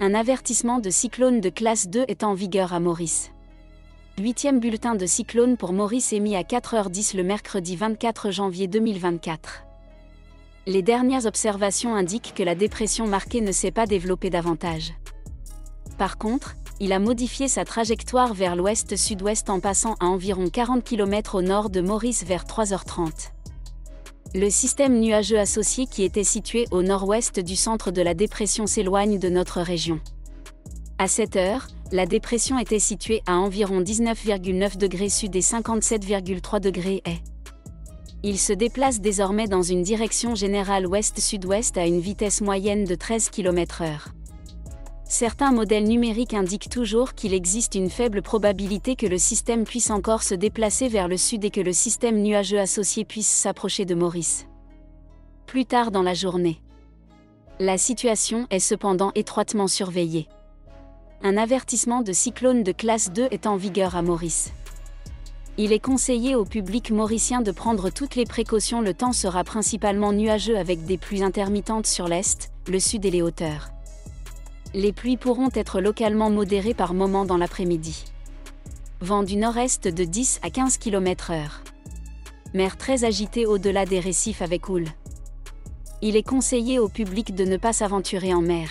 Un avertissement de cyclone de classe 2 est en vigueur à Maurice. 8e bulletin de cyclone pour Maurice émis à 4h10 le mercredi 24 janvier 2024. Les dernières observations indiquent que la dépression marquée ne s'est pas développée davantage. Par contre, il a modifié sa trajectoire vers l'ouest-sud-ouest en passant à environ 40 km au nord de Maurice vers 3h30. Le système nuageux associé qui était situé au nord-ouest du centre de la dépression s'éloigne de notre région. À cette heure, la dépression était située à environ 19,9 degrés sud et 57,3 degrés est. Il se déplace désormais dans une direction générale ouest-sud-ouest à une vitesse moyenne de 13 km/h. Certains modèles numériques indiquent toujours qu'il existe une faible probabilité que le système puisse encore se déplacer vers le sud et que le système nuageux associé puisse s'approcher de Maurice plus tard dans la journée. La situation est cependant étroitement surveillée. Un avertissement de cyclone de classe 2 est en vigueur à Maurice. Il est conseillé au public mauricien de prendre toutes les précautions. Le temps sera principalement nuageux avec des pluies intermittentes sur l'est, le sud et les hauteurs. Les pluies pourront être localement modérées par moments dans l'après-midi. Vent du nord-est de 10 à 15 km/h. Mer très agitée au-delà des récifs avec houle. Il est conseillé au public de ne pas s'aventurer en mer.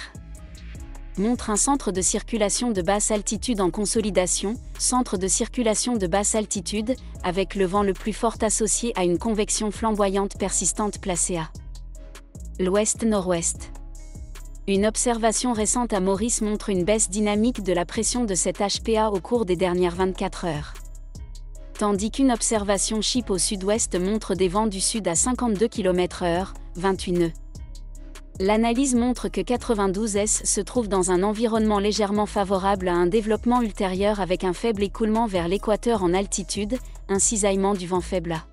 Montre un centre de circulation de basse altitude en consolidation, centre de circulation de basse altitude, avec le vent le plus fort associé à une convection flamboyante persistante placée à l'ouest-nord-ouest. Une observation récente à Maurice montre une baisse dynamique de la pression de cette HPA au cours des dernières 24 heures. Tandis qu'une observation CHIP au sud-ouest montre des vents du sud à 52 km/h, 28 nœuds. L'analyse montre que 92S se trouve dans un environnement légèrement favorable à un développement ultérieur avec un faible écoulement vers l'équateur en altitude, un cisaillement du vent faible à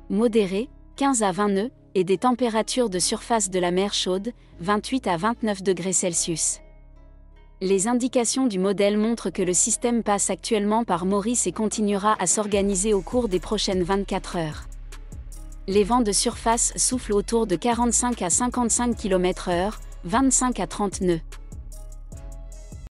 modéré, 15 à 20 nœuds, et des températures de surface de la mer chaude, 28 à 29 degrés Celsius. Les indications du modèle montrent que le système passe actuellement par Maurice et continuera à s'organiser au cours des prochaines 24 heures. Les vents de surface soufflent autour de 45 à 55 km/h, 25 à 30 nœuds.